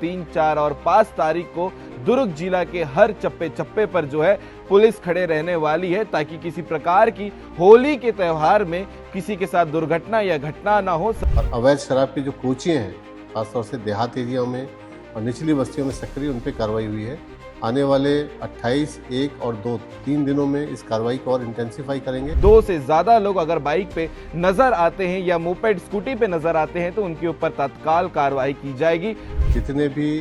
3, 4 और 5 तारीख को दुर्ग जिला के हर चप्पे चप्पे पर जो है पुलिस खड़े रहने वाली है, ताकि किसी प्रकार की होली के त्योहार में किसी के साथ दुर्घटना या घटना ना हो। और अवैध शराब की जो कोचियाँ हैं, खासतौर से देहात एरिया में और निचली बस्तियों में सक्रिय उन पर कार्रवाई हुई है। आने वाले 28, 1 और 2 3 दिनों में इस कार्रवाई को और इंटेंसिफाई करेंगे। 2 से ज्यादा लोग अगर बाइक पे नजर आते हैं या मोपेड स्कूटी पे नजर आते हैं तो उनके ऊपर तत्काल कार्रवाई की जाएगी। जितने भी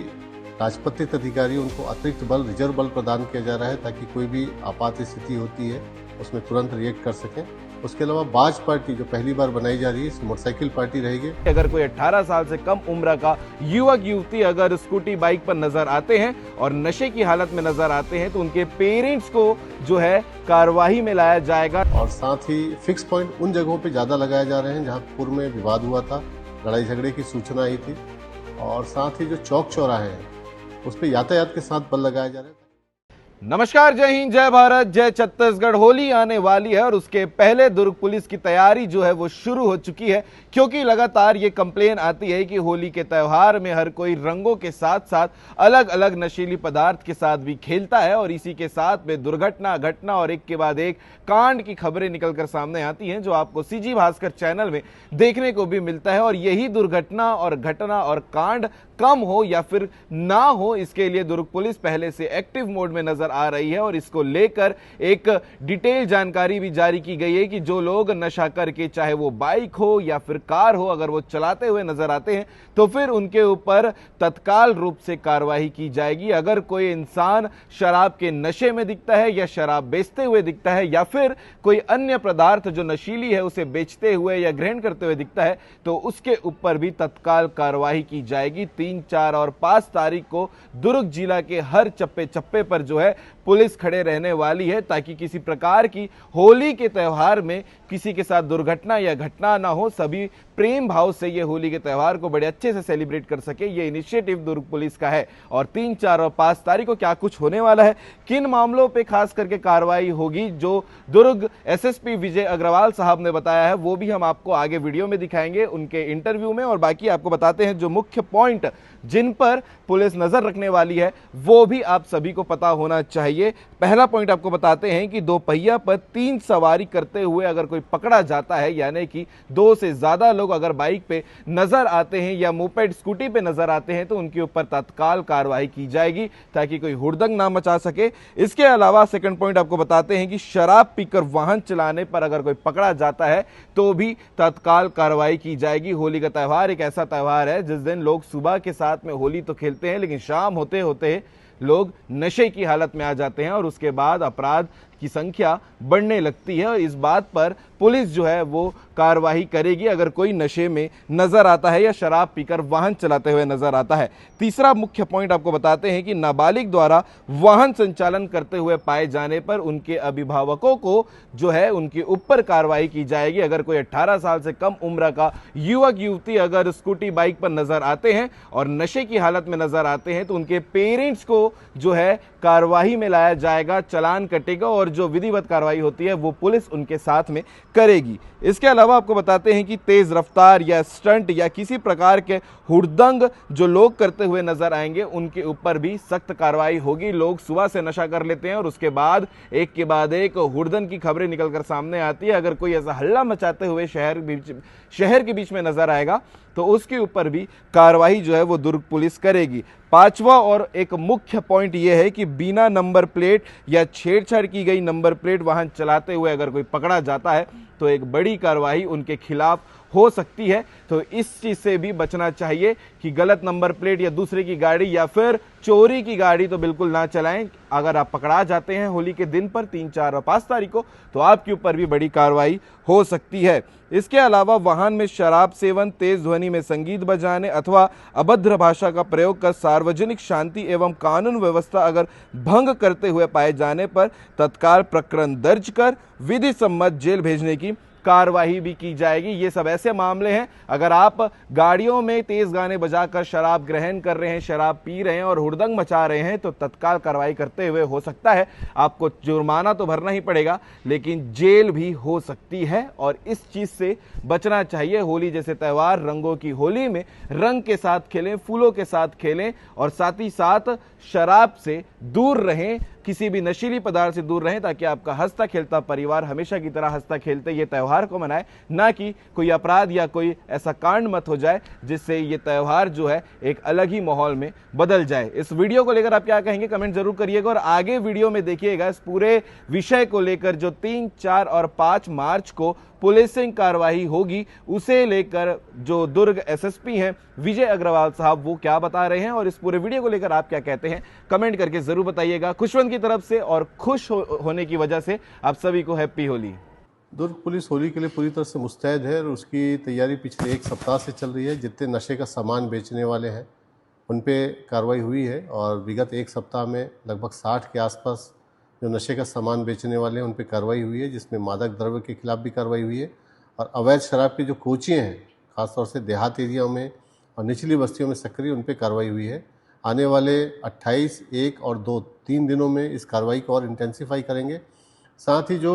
राजपत्रित अधिकारी, उनको अतिरिक्त बल, रिजर्व बल प्रदान किया जा रहा है, ताकि कोई भी आपात स्थिति होती है उसमें तुरंत रिएक्ट कर सकें। उसके अलावा बाज पार्टी जो पहली बार बनाई जा रही है, मोटरसाइकिल पार्टी रहेगी। अगर कोई 18 साल से कम उम्र का युवक युवती अगर स्कूटी बाइक पर नजर आते हैं और नशे की हालत में नजर आते हैं तो उनके पेरेंट्स को जो है कार्यवाही में लाया जाएगा। और साथ ही फिक्स पॉइंट उन जगहों पे ज्यादा लगाए जा रहे हैं जहां पूर्व में विवाद हुआ था, लड़ाई झगड़े की सूचना आई थी। और साथ ही जो चौक चौराहे हैं उस पर यातायात के साथ बल लगाया जा रहा है। नमस्कार, जय हिंद, जय भारत, जय छत्तीसगढ़। होली आने वाली है और उसके पहले दुर्ग पुलिस की तैयारी जो है वो शुरू हो चुकी है, क्योंकि लगातार ये कंप्लेन आती है कि होली के त्योहार में हर कोई रंगों के साथ साथ अलग अलग नशीली पदार्थ के साथ भी खेलता है और इसी के साथ में दुर्घटना, घटना और एक के बाद एक कांड की खबरें निकलकर सामने आती हैं, जो आपको सीजी भास्कर चैनल में देखने को भी मिलता है। और यही दुर्घटना और घटना और कांड कम हो या फिर ना हो, इसके लिए दुर्ग पुलिस पहले से एक्टिव मोड में नजर आ रही है और इसको लेकर एक डिटेल जानकारी भी जारी की गई है कि जो लोग नशा करके, चाहे वो बाइक हो या फिर कार हो, अगर वो चलाते हुए नजर आते हैं तो फिर उनके ऊपर तत्काल रूप से कार्रवाई की जाएगी। अगर कोई इंसान शराब के नशे में दिखता है या शराब बेचते हुए दिखता है या फिर कोई अन्य पदार्थ जो नशीली है उसे बेचते हुए या ग्रहण करते हुए दिखता है तो उसके ऊपर भी तत्काल कार्रवाई की जाएगी। 3, 4 और 5 तारीख को दुर्ग जिला के हर चप्पे चप्पे पर जो है पुलिस खड़े रहने वाली है, ताकि किसी प्रकार की होली के त्योहार में किसी के साथ दुर्घटना या घटना ना हो। सभी प्रेम भाव से ये होली के त्योहार को बड़े अच्छे से सेलिब्रेट कर सके, ये इनिशिएटिव दुर्ग पुलिस का है। और 3, 4 और 5 तारीख को क्या कुछ होने वाला है, किन मामलों पे खास करके कार्रवाई होगी, जो दुर्ग एसएसपी विजय अग्रवाल साहब ने बताया है, वो भी हम आपको आगे वीडियो में दिखाएंगे उनके इंटरव्यू में। और बाकी आपको बताते हैं जो मुख्य पॉइंट जिन पर पुलिस नजर रखने वाली है वो भी आप सभी को पता होना चाहिए। पहला पॉइंट आपको बताते हैं कि 2 पहिया पर 3 सवारी करते हुए अगर कोई पकड़ा जाता है, यानी कि 2 से ज्यादा लोग अगर बाइक पे नजर आते हैं या मोपेड स्कूटी पे नजर आते हैं तो उनके ऊपर तत्काल कार्रवाई की जाएगी, ताकि कोई हुड़दंग ना मचा सके। इसके अलावा सेकंड पॉइंट आपको बताते हैं कि शराब पीकर वाहन चलाने पर अगर कोई पकड़ा जाता है तो भी तत्काल कार्रवाई की जाएगी। होली का त्योहार एक ऐसा त्योहार है जिस दिन लोग सुबह के साथ में होली तो खेलते हैं, लेकिन शाम होते होते लोग नशे की हालत में आ जाते हैं और उसके बाद अपराध की संख्या बढ़ने लगती है। और इस बात पर पुलिस जो है वो कार्रवाई करेगी अगर कोई नशे में नजर आता है या शराब पीकर वाहन चलाते हुए नजर आता है। तीसरा मुख्य पॉइंट आपको बताते हैं कि नाबालिग द्वारा वाहन संचालन करते हुए पाए जाने पर उनके अभिभावकों को जो है उनके ऊपर कार्रवाई की जाएगी। अगर कोई 18 साल से कम उम्र का युवक युवती अगर स्कूटी बाइक पर नजर आते हैं और नशे की हालत में नजर आते हैं तो उनके पेरेंट्स को जो है कार्रवाई में लाया जाएगा, चालान कटेगा और जो विधिवत कार्रवाई होती है वो पुलिस उनके साथ में करेगी। इसके अलावा आपको बताते हैं कि तेज रफ्तार या स्टंट या किसी प्रकार के हुड़दंग जो लोग करते हुए नजर आएंगे उनके ऊपर भी सख्त कार्रवाई होगी। लोग सुबह से नशा कर लेते हैं और उसके बाद एक के बाद एक हुड़दंग की खबरें निकलकर सामने आती है। अगर कोई ऐसा हल्ला मचाते हुए शहर के बीच में नजर आएगा तो उसके ऊपर भी कार्रवाई जो है वो दुर्ग पुलिस करेगी। पांचवा और एक मुख्य पॉइंट यह है कि बिना नंबर प्लेट या छेड़छाड़ की गई नंबर प्लेट वाहन चलाते हुए अगर कोई पकड़ा जाता है तो एक बड़ी कार्रवाई उनके खिलाफ हो सकती है। तो इस चीज से भी बचना चाहिए कि गलत नंबर प्लेट या दूसरे की गाड़ी या फिर चोरी की गाड़ी तो बिल्कुल ना चलाएं। अगर आप पकड़ा जाते हैं होली के दिन पर 3, 4 और 5 तारीख को तो आपके ऊपर भी बड़ी कार्रवाई हो सकती है। इसके अलावा वाहन में शराब सेवन, तेज ध्वनि में संगीत बजाने अथवा अभद्र भाषा का प्रयोग कर सार्वजनिक शांति एवं कानून व्यवस्था अगर भंग करते हुए पाए जाने पर तत्काल प्रकरण दर्ज कर विधि सम्मत जेल भेजने की कार्रवाई भी की जाएगी। ये सब ऐसे मामले हैं, अगर आप गाड़ियों में तेज गाने बजाकर शराब ग्रहण कर रहे हैं, शराब पी रहे हैं और हुड़दंग मचा रहे हैं, तो तत्काल कार्रवाई करते हुए हो सकता है आपको जुर्माना तो भरना ही पड़ेगा, लेकिन जेल भी हो सकती है। और इस चीज से बचना चाहिए। होली जैसे त्योहार, रंगों की होली में रंग के साथ खेलें, फूलों के साथ खेलें और साथ ही साथ शराब से दूर रहें, किसी भी नशीली पदार्थ से दूर रहें, ताकि आपका हंसता खेलता परिवार हमेशा की तरह हंसता खेलते ये त्योहार को मनाए, ना कि कोई अपराध या कोई ऐसा कांड मत हो जाए जिससे ये त्योहार जो है एक अलग ही माहौल में बदल जाए। इस वीडियो को लेकर आप क्या कहेंगे, कमेंट जरूर करिएगा और आगे वीडियो में देखिएगा इस पूरे विषय को लेकर जो 3, 4 और 5 मार्च को पुलिसिंग कार्रवाई होगी, उसे लेकर जो दुर्ग एसएसपी हैं विजय अग्रवाल साहब वो क्या बता रहे हैं और इस पूरे वीडियो को लेकर आप क्या कहते हैं, कमेंट करके जरूर बताइएगा। खुशवंत की तरफ से और खुश होने की वजह से आप सभी को हैप्पी होली। दुर्ग पुलिस होली के लिए पूरी तरह से मुस्तैद है और उसकी तैयारी पिछले 1 सप्ताह से चल रही है। जितने नशे का सामान बेचने वाले हैं उन पे कार्रवाई हुई है और विगत 1 सप्ताह में लगभग 60 के आसपास जो नशे का सामान बेचने वाले हैं उन पे कार्रवाई हुई है, जिसमें मादक द्रव्य के खिलाफ भी कार्रवाई हुई है और अवैध शराब की जो कोचियाँ हैं खासतौर से देहात एरिया में और निचली बस्तियों में सक्रिय, उन पे कार्रवाई हुई है। आने वाले 28, 1 और 2 3 दिनों में इस कार्रवाई को और इंटेंसीफाई करेंगे। साथ ही जो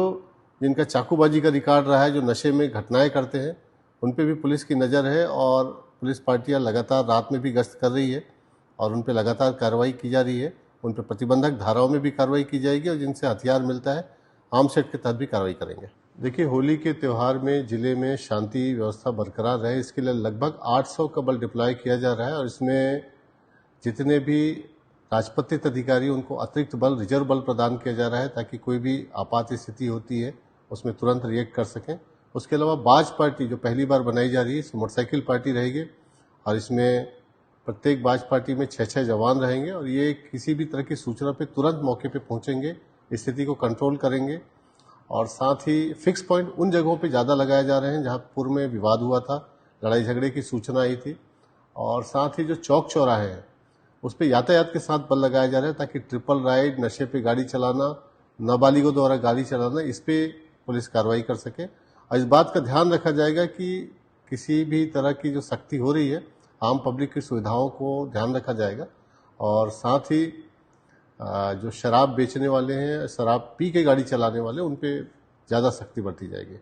जिनका चाकूबाजी का रिकॉर्ड रहा है, जो नशे में घटनाएं करते हैं, उन पे भी पुलिस की नज़र है और पुलिस पार्टियां लगातार रात में भी गश्त कर रही है और उन पे लगातार कार्रवाई की जा रही है। उन पे प्रतिबंधक धाराओं में भी कार्रवाई की जाएगी और जिनसे हथियार मिलता है आर्म्स एक्ट के तहत भी कार्रवाई करेंगे। देखिए, होली के त्यौहार में जिले में शांति व्यवस्था बरकरार रहे, इसके लिए लगभग 800 का बल डिप्लॉय किया जा रहा है और इसमें जितने भी राजपत्रित अधिकारी उनको अतिरिक्त बल, रिजर्व बल प्रदान किया जा रहा है ताकि कोई भी आपात स्थिति होती है उसमें तुरंत रिएक्ट कर सकें। उसके अलावा बाज पार्टी जो पहली बार बनाई जा रही है, इसमें मोटरसाइकिल पार्टी रहेगी और इसमें प्रत्येक बाज पार्टी में 6-6 जवान रहेंगे और ये किसी भी तरह की सूचना पे तुरंत मौके पे पहुंचेंगे, स्थिति को कंट्रोल करेंगे। और साथ ही फिक्स पॉइंट उन जगहों पे ज़्यादा लगाए जा रहे हैं जहाँ पूर्व में विवाद हुआ था, लड़ाई झगड़े की सूचना आई थी। और साथ ही जो चौक चौराहे हैं उस पर यातायात के साथ बल लगाया जा रहा है ताकि ट्रिपल राइड, नशे पे गाड़ी चलाना, नाबालिगों द्वारा गाड़ी चलाना, इस पे पुलिस कार्रवाई कर सके। और इस बात का ध्यान रखा जाएगा कि किसी भी तरह की जो सख्ती हो रही है, आम पब्लिक की सुविधाओं को ध्यान रखा जाएगा। और साथ ही जो शराब बेचने वाले हैं, शराब पी के गाड़ी चलाने वाले, उन पे ज़्यादा सख्ती बरती जाएगी।